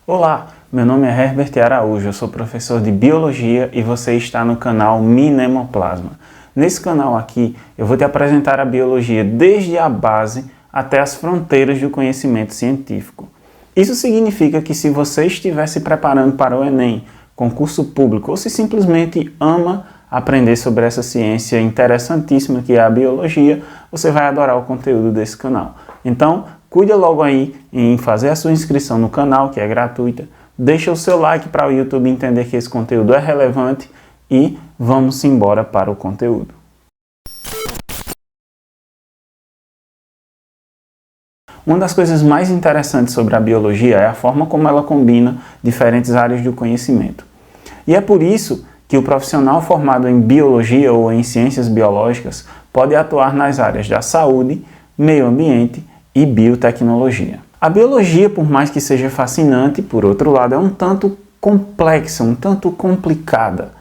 Olá, meu nome é Herbert Araújo, eu sou professor de Biologia e você está no canal Minemoplasma. Nesse canal aqui eu vou te apresentar a biologia desde a base até as fronteiras do conhecimento científico. Isso significa que se você estiver se preparando para o Enem, concurso público, ou se simplesmente ama aprender sobre essa ciência interessantíssima que é a biologia, você vai adorar o conteúdo desse canal. Então, cuida logo aí em fazer a sua inscrição no canal, que é gratuita. Deixa o seu like para o YouTube entender que esse conteúdo é relevante e vamos embora para o conteúdo. Uma das coisas mais interessantes sobre a biologia é a forma como ela combina diferentes áreas do conhecimento. E é por isso que o profissional formado em biologia ou em ciências biológicas pode atuar nas áreas da saúde, meio ambiente e biotecnologia. A biologia, por mais que seja fascinante, por outro lado, é um tanto complexa, um tanto complicada.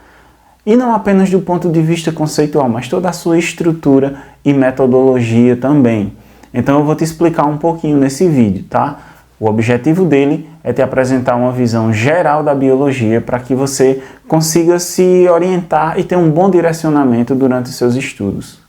E não apenas do ponto de vista conceitual, mas toda a sua estrutura e metodologia também. Então eu vou te explicar um pouquinho nesse vídeo, tá? O objetivo dele é te apresentar uma visão geral da biologia para que você consiga se orientar e ter um bom direcionamento durante os seus estudos.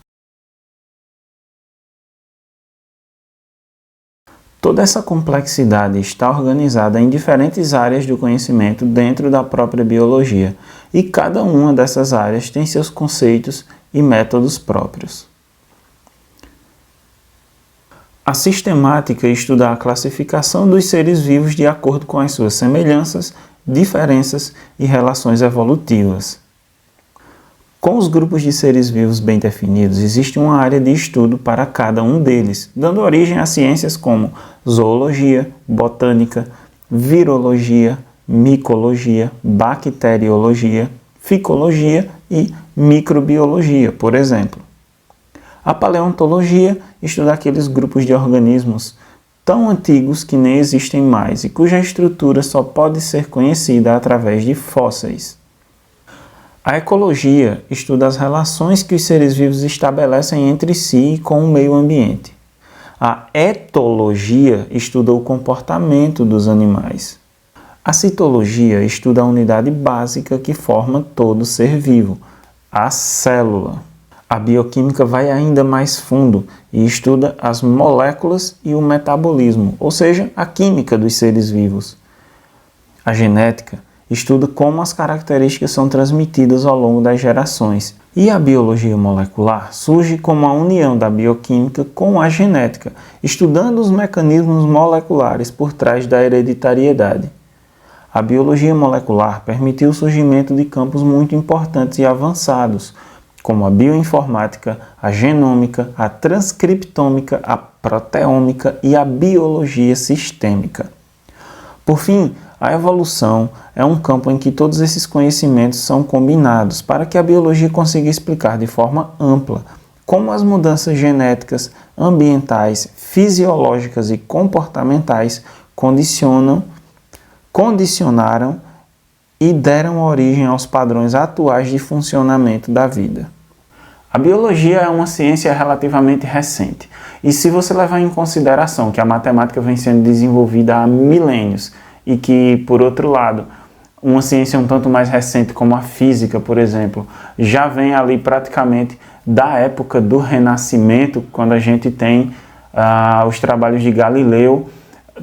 Toda essa complexidade está organizada em diferentes áreas do conhecimento dentro da própria biologia, e cada uma dessas áreas tem seus conceitos e métodos próprios. A sistemática estuda a classificação dos seres vivos de acordo com as suas semelhanças, diferenças e relações evolutivas. Com os grupos de seres vivos bem definidos, existe uma área de estudo para cada um deles, dando origem a ciências como zoologia, botânica, virologia, micologia, bacteriologia, ficologia e microbiologia, por exemplo. A paleontologia estuda aqueles grupos de organismos tão antigos que nem existem mais e cuja estrutura só pode ser conhecida através de fósseis. A ecologia estuda as relações que os seres vivos estabelecem entre si e com o meio ambiente. A etologia estuda o comportamento dos animais. A citologia estuda a unidade básica que forma todo ser vivo, a célula. A bioquímica vai ainda mais fundo e estuda as moléculas e o metabolismo, ou seja, a química dos seres vivos. A genética estuda como as características são transmitidas ao longo das gerações. E a biologia molecular surge como a união da bioquímica com a genética, estudando os mecanismos moleculares por trás da hereditariedade. A biologia molecular permitiu o surgimento de campos muito importantes e avançados, como a bioinformática, a genômica, a transcriptômica, a proteômica e a biologia sistêmica. Por fim, a evolução é um campo em que todos esses conhecimentos são combinados para que a biologia consiga explicar de forma ampla como as mudanças genéticas, ambientais, fisiológicas e comportamentais condicionaram e deram origem aos padrões atuais de funcionamento da vida. A biologia é uma ciência relativamente recente, e se você levar em consideração que a matemática vem sendo desenvolvida há milênios e que, por outro lado, uma ciência um tanto mais recente como a física, por exemplo, já vem ali praticamente da época do Renascimento, quando a gente tem os trabalhos de Galileu,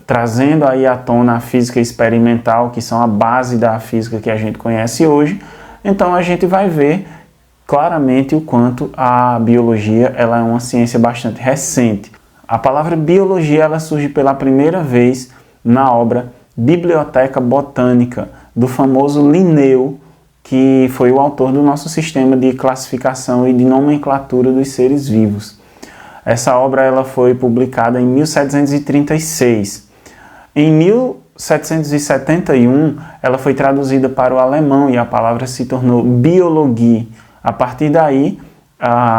trazendo aí à tona a física experimental, que são a base da física que a gente conhece hoje. Então a gente vai ver claramente o quanto a biologia ela é uma ciência bastante recente. A palavra biologia ela surge pela primeira vez na obra Biblioteca Botânica, do famoso Linneu, que foi o autor do nosso sistema de classificação e de nomenclatura dos seres vivos. Essa obra ela foi publicada em 1736. Em 1771, ela foi traduzida para o alemão e a palavra se tornou Biologie. A partir daí,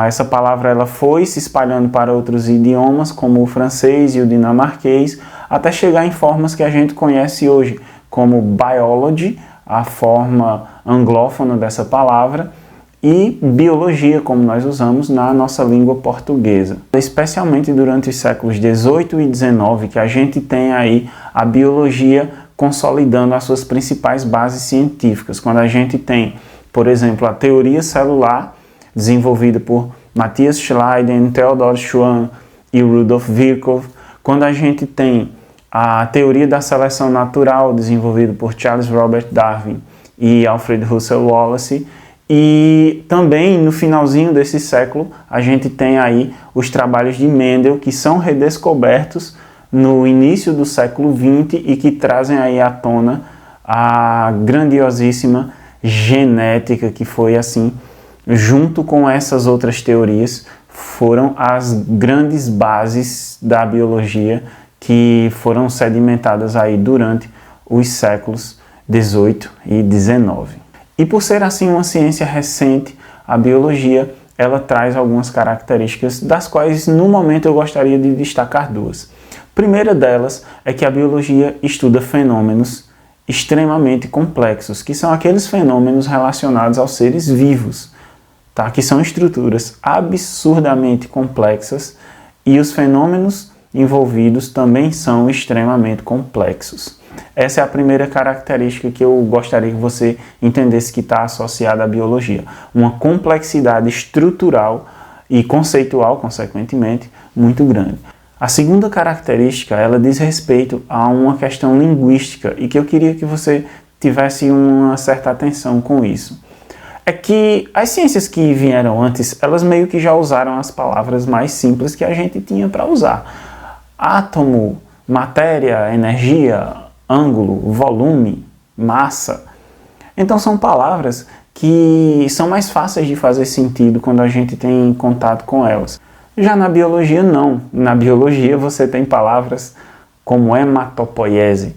essa palavra ela foi se espalhando para outros idiomas, como o francês e o dinamarquês, até chegar em formas que a gente conhece hoje, como biology, a forma anglófona dessa palavra, e biologia, como nós usamos na nossa língua portuguesa. Especialmente durante os séculos XVIII e XIX, que a gente tem aí a biologia consolidando as suas principais bases científicas. Quando a gente tem, por exemplo, a teoria celular, desenvolvida por Matthias Schleiden, Theodor Schwann e Rudolf Virchow. Quando a gente tem a teoria da seleção natural, desenvolvida por Charles Robert Darwin e Alfred Russel Wallace. E também no finalzinho desse século a gente tem aí os trabalhos de Mendel, que são redescobertos no início do século XX e que trazem aí à tona a grandiosíssima genética, que foi assim, junto com essas outras teorias, foram as grandes bases da biologia que foram sedimentadas aí durante os séculos 18 e 19. E por ser assim uma ciência recente, a biologia ela traz algumas características, das quais no momento eu gostaria de destacar duas. A primeira delas é que a biologia estuda fenômenos extremamente complexos, que são aqueles fenômenos relacionados aos seres vivos, tá? Que são estruturas absurdamente complexas, e os fenômenos envolvidos também são extremamente complexos. Essa é a primeira característica que eu gostaria que você entendesse que está associada à biologia. Uma complexidade estrutural e conceitual, consequentemente, muito grande. A segunda característica, ela diz respeito a uma questão linguística e que eu queria que você tivesse uma certa atenção com isso. É que as ciências que vieram antes, elas meio que já usaram as palavras mais simples que a gente tinha para usar. Átomo, matéria, energia, ângulo, volume, massa. Então são palavras que são mais fáceis de fazer sentido quando a gente tem contato com elas. Já na biologia, não. Na biologia você tem palavras como hematopoiese,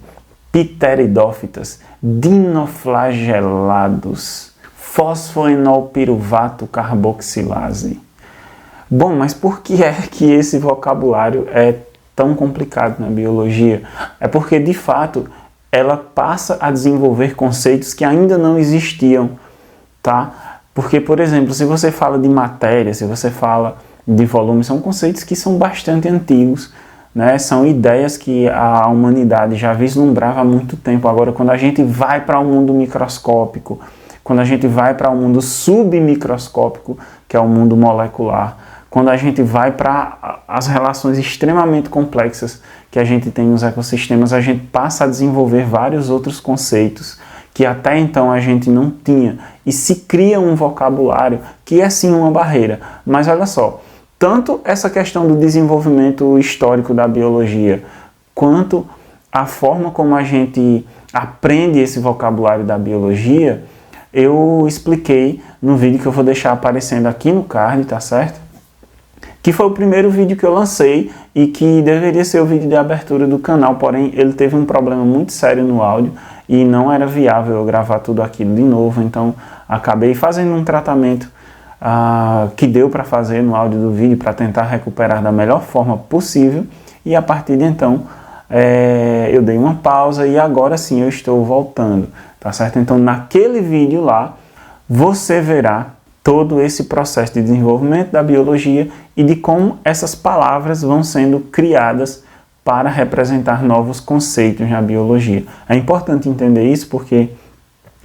pteridófitas, dinoflagelados, fosfoenolpiruvato carboxilase. Bom, mas por que é que esse vocabulário é tão complicado na biologia? É porque, de fato, ela passa a desenvolver conceitos que ainda não existiam, tá? Porque, por exemplo, se você fala de matéria, se você fala de volume, são conceitos que são bastante antigos, né? São ideias que a humanidade já vislumbrava há muito tempo. Agora, quando a gente vai para o mundo microscópico, quando a gente vai para o mundo submicroscópico, que é o mundo molecular, quando a gente vai para as relações extremamente complexas que a gente tem nos ecossistemas, a gente passa a desenvolver vários outros conceitos que até então a gente não tinha. E se cria um vocabulário que é sim uma barreira. Mas olha só, tanto essa questão do desenvolvimento histórico da biologia, quanto a forma como a gente aprende esse vocabulário da biologia, eu expliquei no vídeo que eu vou deixar aparecendo aqui no card, tá certo? Que foi o primeiro vídeo que eu lancei e que deveria ser o vídeo de abertura do canal, porém ele teve um problema muito sério no áudio e não era viável eu gravar tudo aquilo de novo, então acabei fazendo um tratamento que deu para fazer no áudio do vídeo para tentar recuperar da melhor forma possível, e a partir de então eu dei uma pausa e agora sim eu estou voltando, tá certo? Então naquele vídeo lá você verá todo esse processo de desenvolvimento da biologia e de como essas palavras vão sendo criadas para representar novos conceitos na biologia. É importante entender isso porque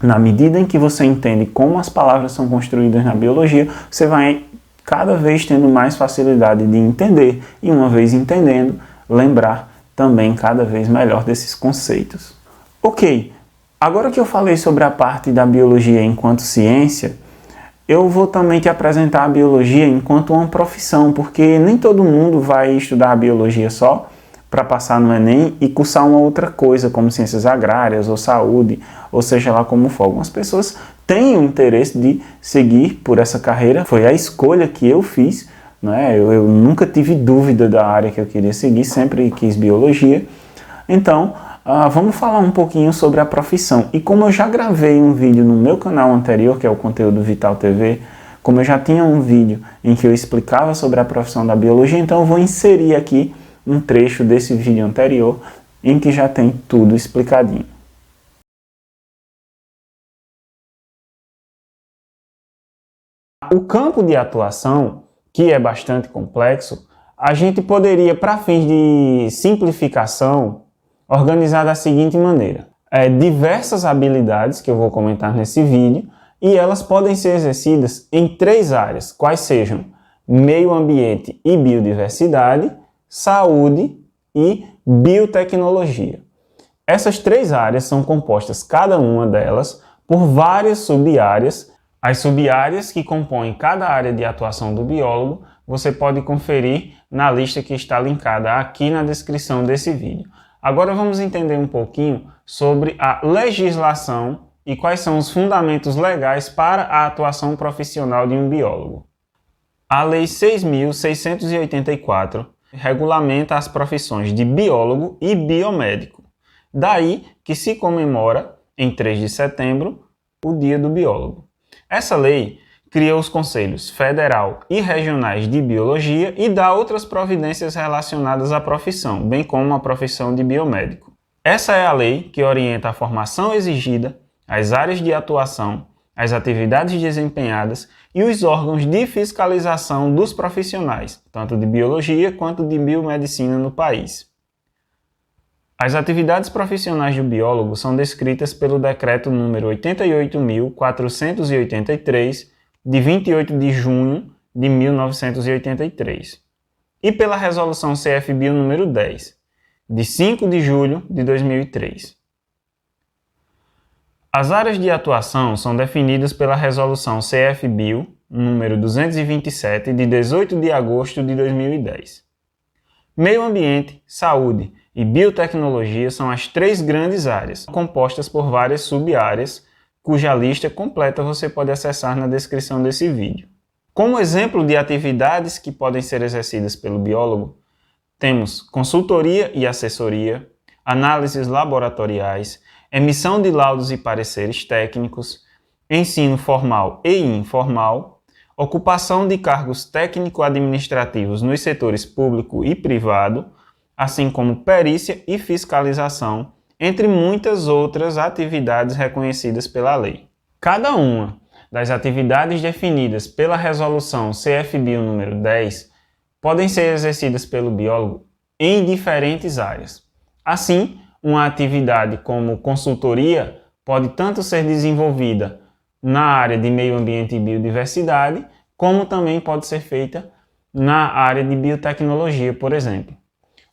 na medida em que você entende como as palavras são construídas na biologia, você vai cada vez tendo mais facilidade de entender e, uma vez entendendo, lembrar também cada vez melhor desses conceitos. Ok, agora que eu falei sobre a parte da biologia enquanto ciência, eu vou também te apresentar a biologia enquanto uma profissão, porque nem todo mundo vai estudar a biologia só para passar no Enem e cursar uma outra coisa, como ciências agrárias ou saúde, ou seja lá como for. Algumas pessoas têm o interesse de seguir por essa carreira, foi a escolha que eu fiz, né? Eu nunca tive dúvida da área que eu queria seguir, sempre quis biologia. Então, vamos falar um pouquinho sobre a profissão. E como eu já gravei um vídeo no meu canal anterior, que é o Conteúdo Vital TV, como eu já tinha um vídeo em que eu explicava sobre a profissão da biologia, então eu vou inserir aqui um trecho desse vídeo anterior em que já tem tudo explicadinho. O campo de atuação, que é bastante complexo, a gente poderia, para fins de simplificação, organizar da seguinte maneira. diversas habilidades que eu vou comentar nesse vídeo, e elas podem ser exercidas em 3 áreas, quais sejam meio ambiente e biodiversidade, saúde e biotecnologia. Essas 3 áreas são compostas, cada uma delas, por várias sub-áreas. As sub-áreas que compõem cada área de atuação do biólogo, você pode conferir na lista que está linkada aqui na descrição desse vídeo. Agora vamos entender um pouquinho sobre a legislação e quais são os fundamentos legais para a atuação profissional de um biólogo. A Lei 6.684 regulamenta as profissões de biólogo e biomédico. Daí que se comemora, em 3 de setembro, o Dia do Biólogo. Essa lei cria os conselhos federal e regionais de biologia e dá outras providências relacionadas à profissão, bem como a profissão de biomédico. Essa é a lei que orienta a formação exigida, as áreas de atuação, as atividades desempenhadas e os órgãos de fiscalização dos profissionais, tanto de biologia quanto de biomedicina no país. As atividades profissionais do biólogo são descritas pelo Decreto número 88.483, de 28 de junho de 1983, e pela Resolução CF-Bio número 10, de 5 de julho de 2003. As áreas de atuação são definidas pela Resolução CF-Bio número 227, de 18 de agosto de 2010. Meio ambiente, saúde e biotecnologia são as 3 grandes áreas, compostas por várias sub-áreas, cuja lista completa você pode acessar na descrição desse vídeo. Como exemplo de atividades que podem ser exercidas pelo biólogo, temos consultoria e assessoria, análises laboratoriais, emissão de laudos e pareceres técnicos, ensino formal e informal, ocupação de cargos técnico-administrativos nos setores público e privado, assim como perícia e fiscalização, entre muitas outras atividades reconhecidas pela lei. Cada uma das atividades definidas pela Resolução CF-Bio número 10 podem ser exercidas pelo biólogo em diferentes áreas. Assim, uma atividade como consultoria pode tanto ser desenvolvida na área de meio ambiente e biodiversidade, como também pode ser feita na área de biotecnologia, por exemplo.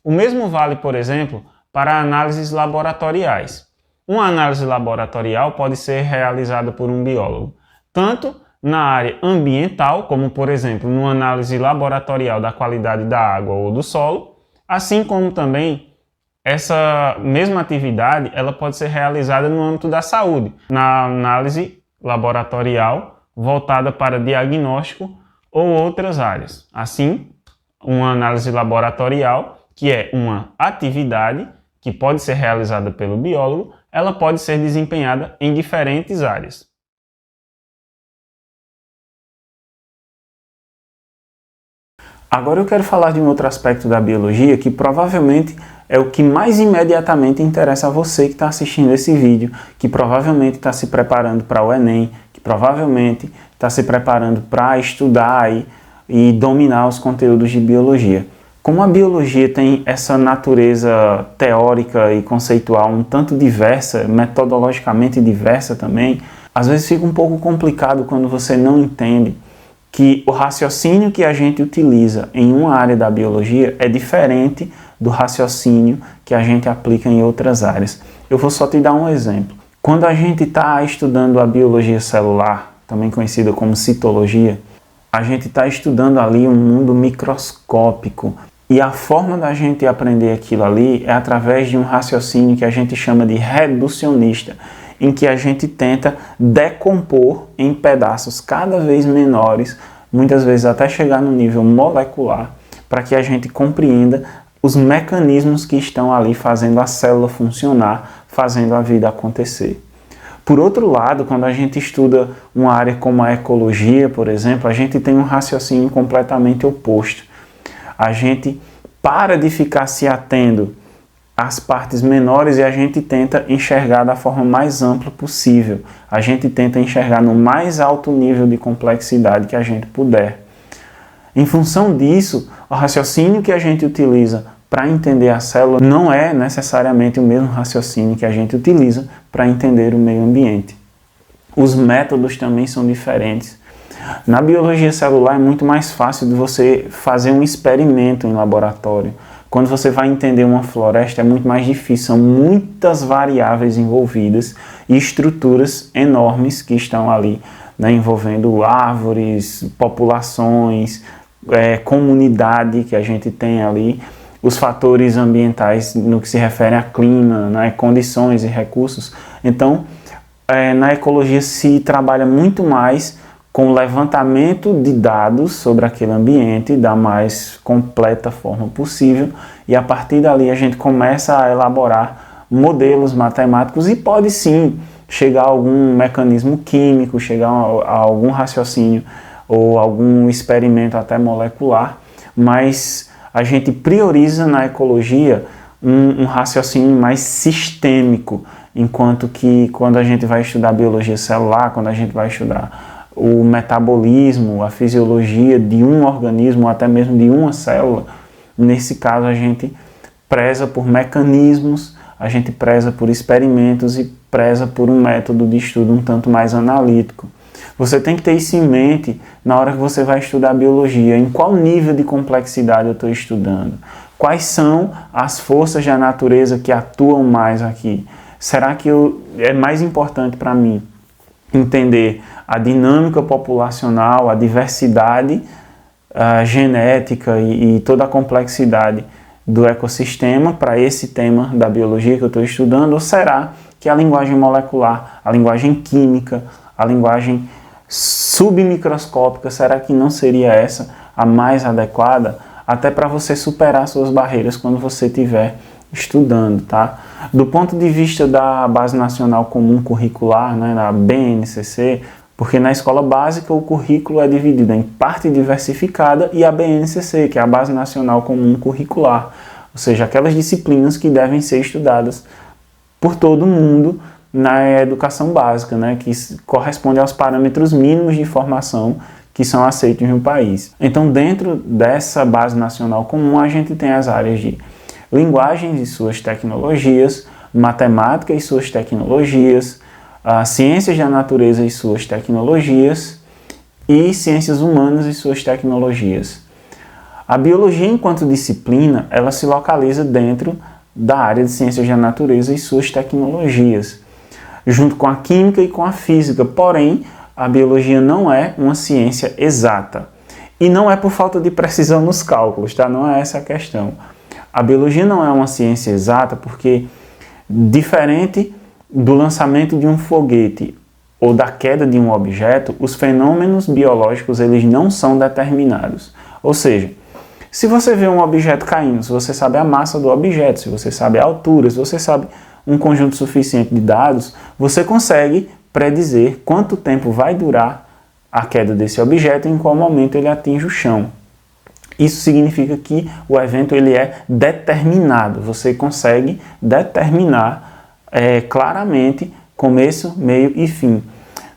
O mesmo vale, por exemplo, para análises laboratoriais. Uma análise laboratorial pode ser realizada por um biólogo, tanto na área ambiental, como por exemplo, numa análise laboratorial da qualidade da água ou do solo, assim como também essa mesma atividade ela pode ser realizada no âmbito da saúde, na análise laboratorial voltada para diagnóstico ou outras áreas. Assim, uma análise laboratorial, que é uma atividade que pode ser realizada pelo biólogo, ela pode ser desempenhada em diferentes áreas. Agora eu quero falar de um outro aspecto da biologia que provavelmente é o que mais imediatamente interessa a você que está assistindo esse vídeo, que provavelmente está se preparando para o Enem, que provavelmente está se preparando para estudar e dominar os conteúdos de biologia. Como a biologia tem essa natureza teórica e conceitual um tanto diversa, metodologicamente diversa também, às vezes fica um pouco complicado quando você não entende que o raciocínio que a gente utiliza em uma área da biologia é diferente do raciocínio que a gente aplica em outras áreas. Eu vou só te dar um exemplo. Quando a gente está estudando a biologia celular, também conhecida como citologia, a gente está estudando ali um mundo microscópico. E a forma da gente aprender aquilo ali é através de um raciocínio que a gente chama de reducionista, em que a gente tenta decompor em pedaços cada vez menores, muitas vezes até chegar no nível molecular, para que a gente compreenda os mecanismos que estão ali fazendo a célula funcionar, fazendo a vida acontecer. Por outro lado, quando a gente estuda uma área como a ecologia, por exemplo, a gente tem um raciocínio completamente oposto. A gente para de ficar se atendo às partes menores e a gente tenta enxergar da forma mais ampla possível. A gente tenta enxergar no mais alto nível de complexidade que a gente puder. Em função disso, o raciocínio que a gente utiliza para entender a célula não é necessariamente o mesmo raciocínio que a gente utiliza para entender o meio ambiente. Os métodos também são diferentes. Na biologia celular é muito mais fácil de você fazer um experimento em laboratório. Quando você vai entender uma floresta é muito mais difícil, são muitas variáveis envolvidas e estruturas enormes que estão ali, né, envolvendo árvores, populações, comunidade que a gente tem ali, os fatores ambientais no que se refere a clima, né, condições e recursos. Então, na ecologia se trabalha muito mais com o levantamento de dados sobre aquele ambiente da mais completa forma possível, e a partir dali a gente começa a elaborar modelos matemáticos e pode sim chegar a algum mecanismo químico, chegar a algum raciocínio ou algum experimento até molecular, mas a gente prioriza na ecologia um raciocínio mais sistêmico, enquanto que quando a gente vai estudar biologia celular, quando a gente vai estudar o metabolismo, a fisiologia de um organismo, até mesmo de uma célula, nesse caso a gente preza por mecanismos, a gente preza por experimentos e preza por um método de estudo um tanto mais analítico. Você tem que ter isso em mente na hora que você vai estudar biologia, em qual nível de complexidade eu estou estudando, quais são as forças da natureza que atuam mais aqui. Será que é mais importante para mim entender a dinâmica populacional, a diversidade genética e toda a complexidade do ecossistema para esse tema da biologia que eu estou estudando? Ou será que a linguagem molecular, a linguagem química, a linguagem submicroscópica, será que não seria essa a mais adequada até para você superar suas barreiras quando você estiver estudando, tá? Do ponto de vista da Base Nacional Comum Curricular, né, da BNCC, porque na escola básica o currículo é dividido em parte diversificada e a BNCC, que é a Base Nacional Comum Curricular, ou seja, aquelas disciplinas que devem ser estudadas por todo mundo na educação básica, né, que corresponde aos parâmetros mínimos de formação que são aceitos no país. Então, dentro dessa Base Nacional Comum, a gente tem as áreas de linguagens e suas tecnologias, matemática e suas tecnologias, ciências da natureza e suas tecnologias e ciências humanas e suas tecnologias. A biologia, enquanto disciplina, ela se localiza dentro da área de ciências da natureza e suas tecnologias, junto com a química e com a física. Porém, a biologia não é uma ciência exata. E não é por falta de precisão nos cálculos, tá? Não é essa a questão. A biologia não é uma ciência exata porque, diferente do lançamento de um foguete ou da queda de um objeto, os fenômenos biológicos eles não são determinados. Ou seja, se você vê um objeto caindo, se você sabe a massa do objeto, se você sabe a altura, se você sabe um conjunto suficiente de dados, você consegue predizer quanto tempo vai durar a queda desse objeto e em qual momento ele atinge o chão. Isso significa que o evento ele é determinado, você consegue determinar claramente começo, meio e fim.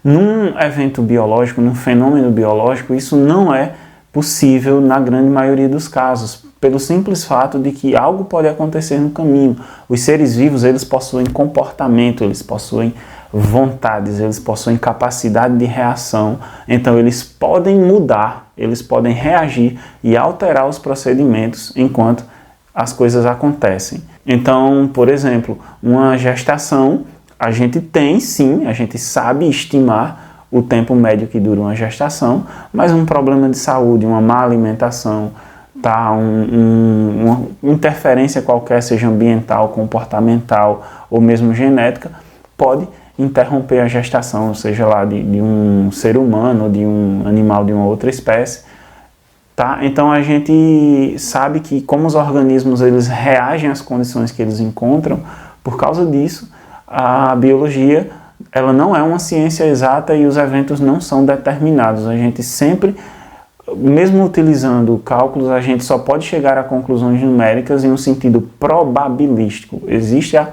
Num evento biológico, num fenômeno biológico, isso não é possível na grande maioria dos casos, pelo simples fato de que algo pode acontecer no caminho. Os seres vivos, eles possuem comportamento, eles possuem vontades, eles possuem capacidade de reação, então eles podem mudar, eles podem reagir e alterar os procedimentos enquanto as coisas acontecem. Então, por exemplo, uma gestação, a gente tem sim, a gente sabe estimar o tempo médio que dura uma gestação, mas um problema de saúde, uma má alimentação, tá, uma interferência qualquer, seja ambiental, comportamental ou mesmo genética, pode interromper a gestação, seja lá de um ser humano, de um animal de uma outra espécie. Tá? Então a gente sabe que como os organismos eles reagem às condições que eles encontram, por causa disso a biologia ela não é uma ciência exata e os eventos não são determinados. A gente sempre, mesmo utilizando cálculos, a gente só pode chegar a conclusões numéricas em um sentido probabilístico. Existe a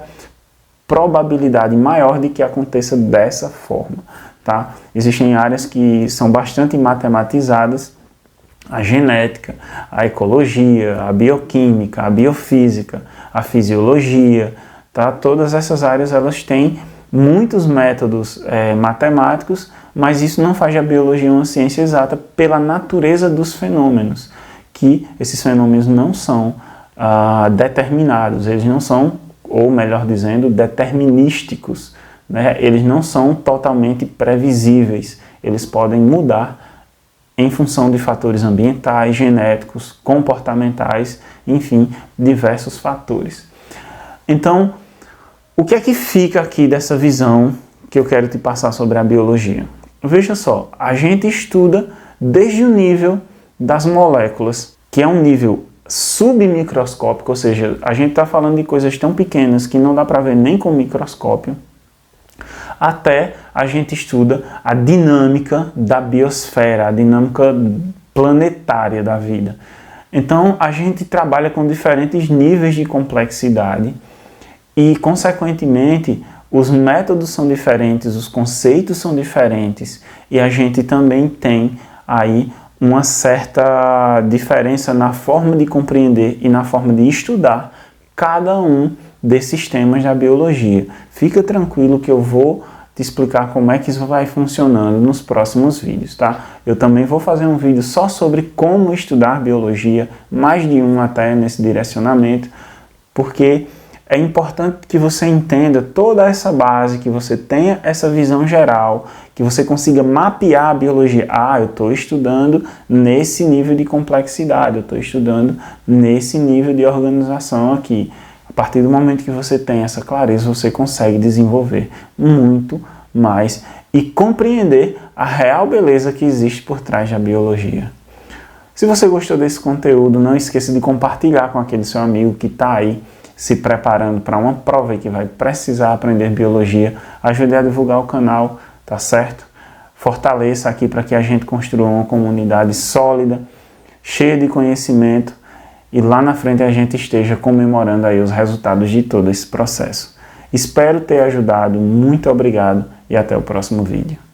probabilidade maior de que aconteça dessa forma. Tá? Existem áreas que são bastante matematizadas, a genética, a ecologia, a bioquímica, a biofísica, a fisiologia, tá? Todas essas áreas elas têm muitos métodos matemáticos, mas isso não faz da biologia uma ciência exata pela natureza dos fenômenos, que esses fenômenos não são determinados, eles não são, ou melhor dizendo, determinísticos, né? Eles não são totalmente previsíveis, eles podem mudar em função de fatores ambientais, genéticos, comportamentais, enfim, diversos fatores. Então, o que é que fica aqui dessa visão que eu quero te passar sobre a biologia? Veja só, a gente estuda desde o nível das moléculas, que é um nível submicroscópico, ou seja, a gente está falando de coisas tão pequenas que não dá para ver nem com microscópio, até a gente estuda a dinâmica da biosfera, a dinâmica planetária da vida. Então, a gente trabalha com diferentes níveis de complexidade e, consequentemente, os métodos são diferentes, os conceitos são diferentes e a gente também tem aí uma certa diferença na forma de compreender e na forma de estudar cada um desses temas da biologia. Fica tranquilo que eu vou te explicar como é que isso vai funcionando nos próximos vídeos, tá? Eu também vou fazer um vídeo só sobre como estudar biologia, mais de um até nesse direcionamento, porque é importante que você entenda toda essa base, que você tenha essa visão geral, que você consiga mapear a biologia. Eu estou estudando nesse nível de complexidade, eu estou estudando nesse nível de organização aqui. A partir do momento que você tem essa clareza, você consegue desenvolver muito mais e compreender a real beleza que existe por trás da biologia. Se você gostou desse conteúdo, não esqueça de compartilhar com aquele seu amigo que está aí se preparando para uma prova e que vai precisar aprender biologia. Ajude a divulgar o canal, tá certo? Fortaleça aqui para que a gente construa uma comunidade sólida, cheia de conhecimento, e lá na frente a gente esteja comemorando aí os resultados de todo esse processo. Espero ter ajudado, muito obrigado e até o próximo vídeo.